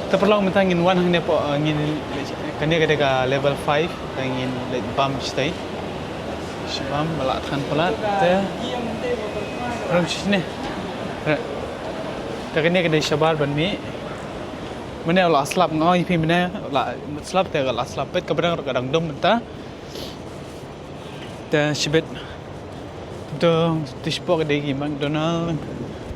Terperlu minta ngin one hanya po ngin kanya kada level 5 ngin like bam stay. Sebab melakkan pelat teh. Ram sini. Kanya kada sabar ban mi. Mana lah slap ngoi pi mana lah slap teh lah slap pet kadang dom mentah. Teh sebet tu tispok kada gi McDonald.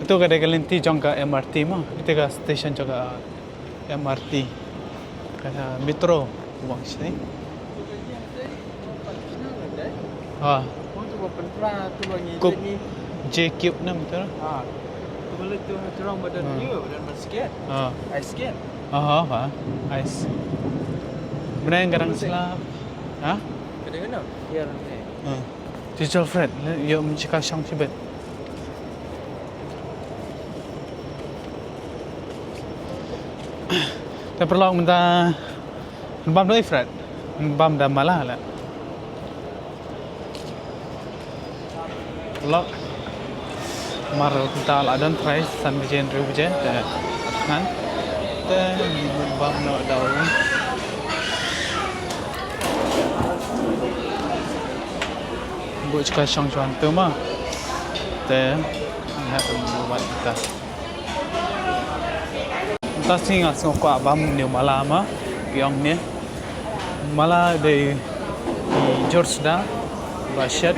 Itu kada lenti jangka MRT mah. Kita station jaga MRT kata metro uang sini. Kup J Cube na betul. Kembali tu terang badan dia dan basket. Ice skate. Ice. Mana yang kadang selap? Kadang-kadang. Ya nanti. Digital Fred, yo mencikah sang sibet. Tapi perlu minta bam doi Fred, bam dah malah lah. Perlu mar kita adan try san bijen rubijen, kan? Te bam no daun. Buat cikah sang cuan tu mah. Te lihat buat kita. Tasing asal ko abam ni malama yang ni mala de George da Rashid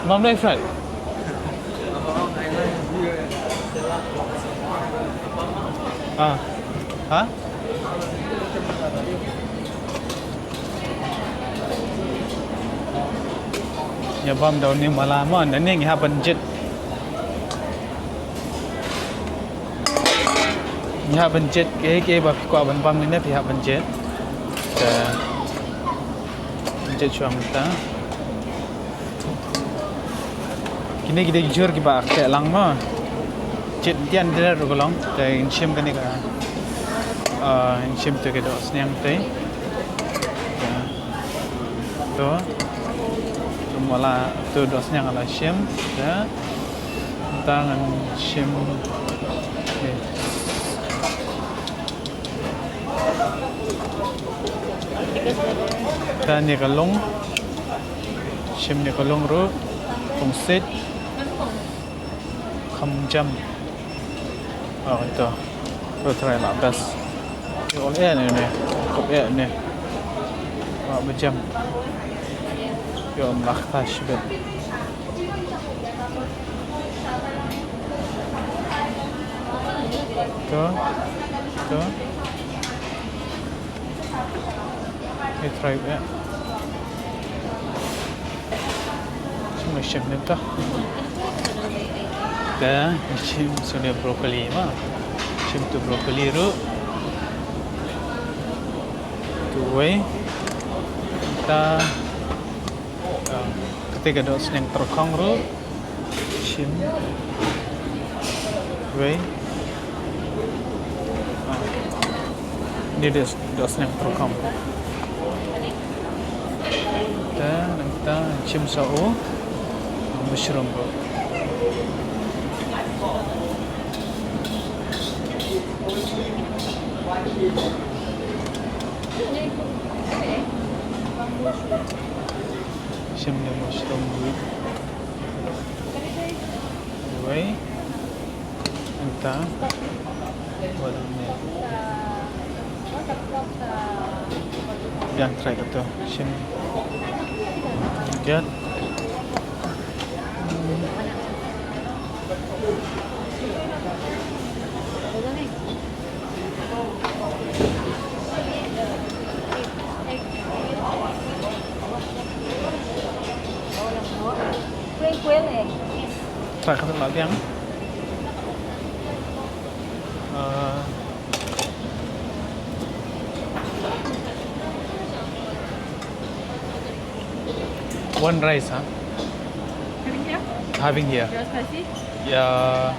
mam dai Fred ya bam daun ni malama dan ni haban jet. Pihak benjet ke bab ko aban pam ni pihak benjet ke benjet chuang ta kini kita jujur ki ba ke lang ma jet tian dia ro long te inchim kan ka inchim te ke dos nyang te to mula tu dos nyang ala shim ta tangan shim dan ni kalong shim ni kalong ro kong set kham jam itu tu try lah best yo le ni kop ni berjam yo makhta shbet tu kita try ya. Cuma chef ni tak. Dah, chim sudah brokoli mah. Chim tu brokoli ru. Tu way. Kita ketika dos yang terkong ru. Chim. Way. Ini dos yang terkong. Dan kita chim sao mushroom bro. Chim the mushroom with way kita wadahnya yang try itu chim get try satu lagi yang one rice, huh? Having here. Your spicy? Yeah.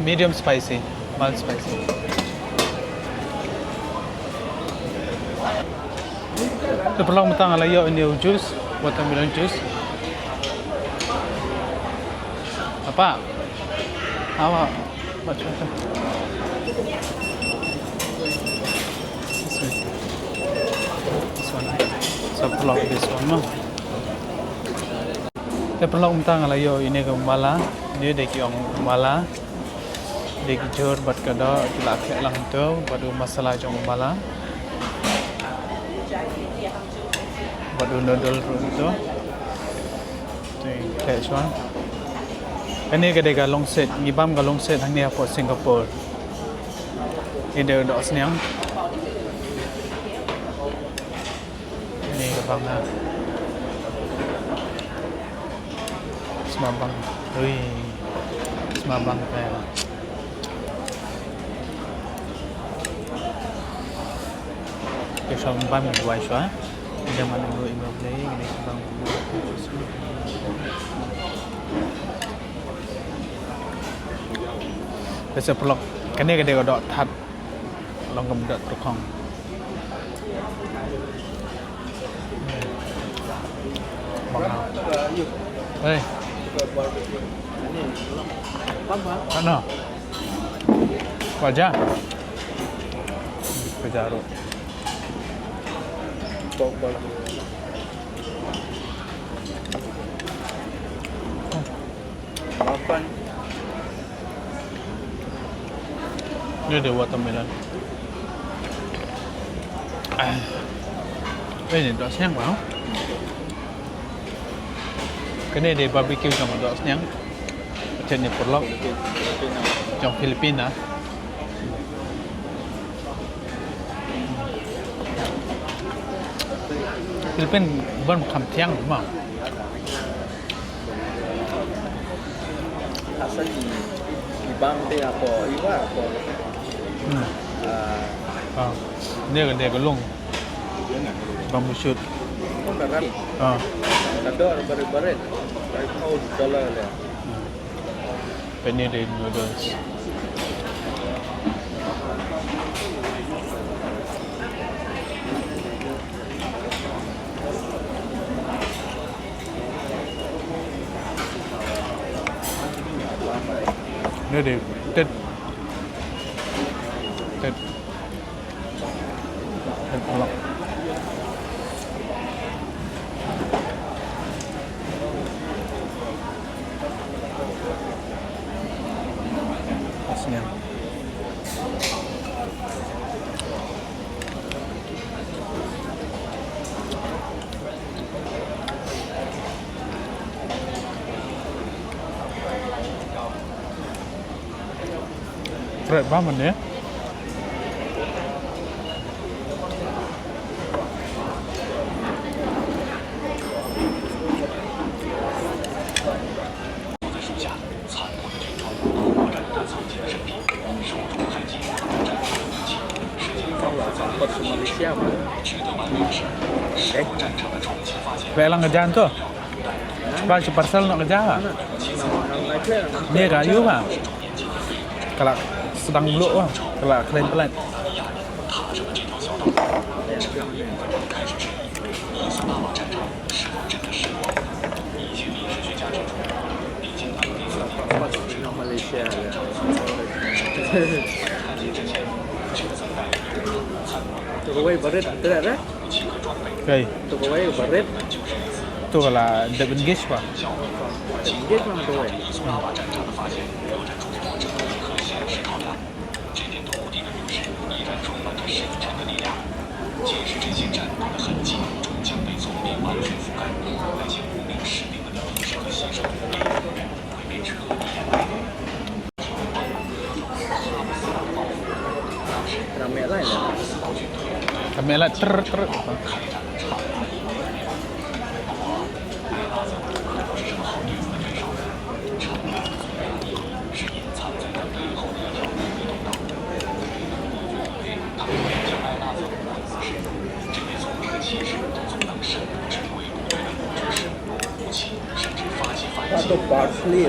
Medium spicy, mild spicy. Ito perlu matang alayo ini juice, watermelon juice. Apa? Apa? Much better. This one. So vlog this one mah. Te vlog tang ala yo ini ke Mala. Ini dek yang Mala. Dek jor bat kada tilak lang tu badu masalah jong Mala. Badu noodle tu. Tu kayak cuan. Ini kedai galong set, ngibam galong set hang ni apa Singapore. Ini dia dok senyang. Ini kebang ah. Semabang. Ui. Semabang kayak. Kita bam buai sua. Dia mana go imam play ini kebang. Bisa pelok, kan dia kedai kodok tat, long kemudian terkong. Bangau. Hei. Mana? Wajah. Kejarut. Makan. Ini ada watermelon. Ini dok senyang bang. Kini ada barbecue sama dok senyang. Macam ni perlok. Jom Filipina. Filipin bukan makan tiang bang. Asal di bang dia apa? Iwa apa? Dia kedai gelung. Bambu shoot. Oh, berat. Kadar baret-baret. $5 lah. Penny noodles. Ini ada tet. Pelak. Pasnya. Berat banget ya. Malaysia mah. Velang ngejalan tu. Pas parcel nak ngejalan. Ni kayu mah. Kalau sedang beluk mah, kalau keren pelan. Malaysia. Tu kau baret tak ada? Okay. Tu kau baret. Tu kalau double gauge pak. Engage mana tu? Ramai lah ya. Kami lah ter. Atau parsley,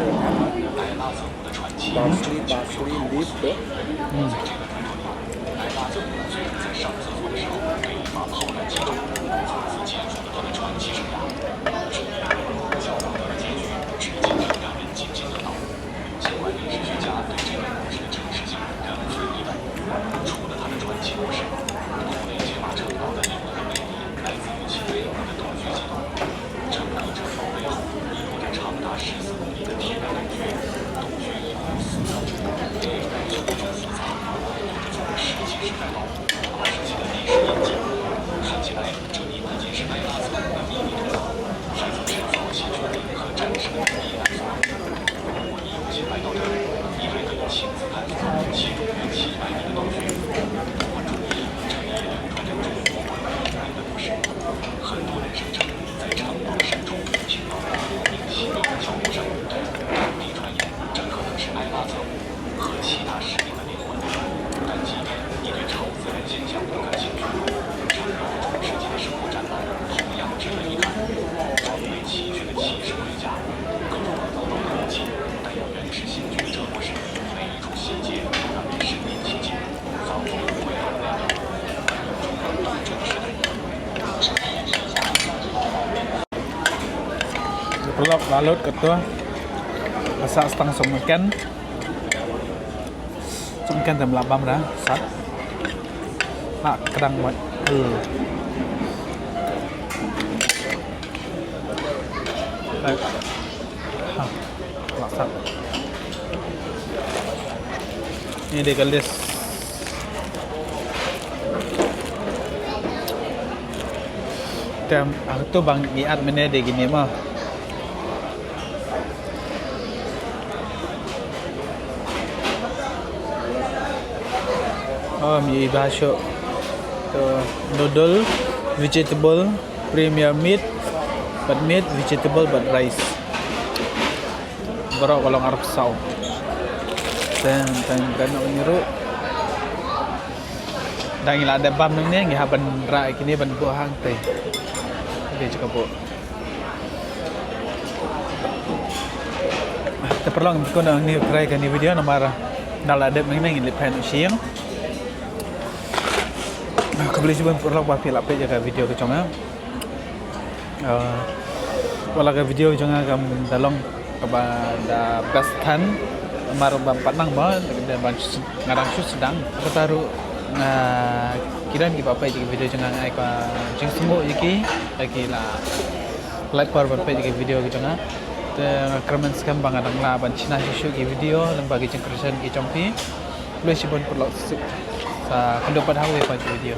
leaf tu. lọc lalut ke tu. Masak setengah semakan. Semakan dalam labam dah. Sat. Nak kerang buat. Baik. Ha. Masak. Ini dia galis. Aku tu bang iat mana dia gini mah. Oh, mi bahasa tu noodle, vegetable, premier meat, but meat, vegetable, but rice. Baru kalau ngarep sau. Dan nak menyeru. Dan ila ada bam ni ngi haban ra kini ban buah hang teh. Dia juga bu. Terperluan kau nak ni try kan ni video nomor nala ada mengenai ngi lepan siang. Aku boleh cuba perlu buat filap jaga video ke cuma. Walau ke video jangan kamu dalam kepada bestan maru bampat nang bah dan ngarang sedang tertaruh kiran ki papai jadi video jangan ai ka jing semua jadi lagi lah like par papai jadi video ke jangan te kerman skam bang adang la ban china isu ki video lang bagi jing kerjan ki chompi boleh sibon perlu sa kendo pada hawe pa video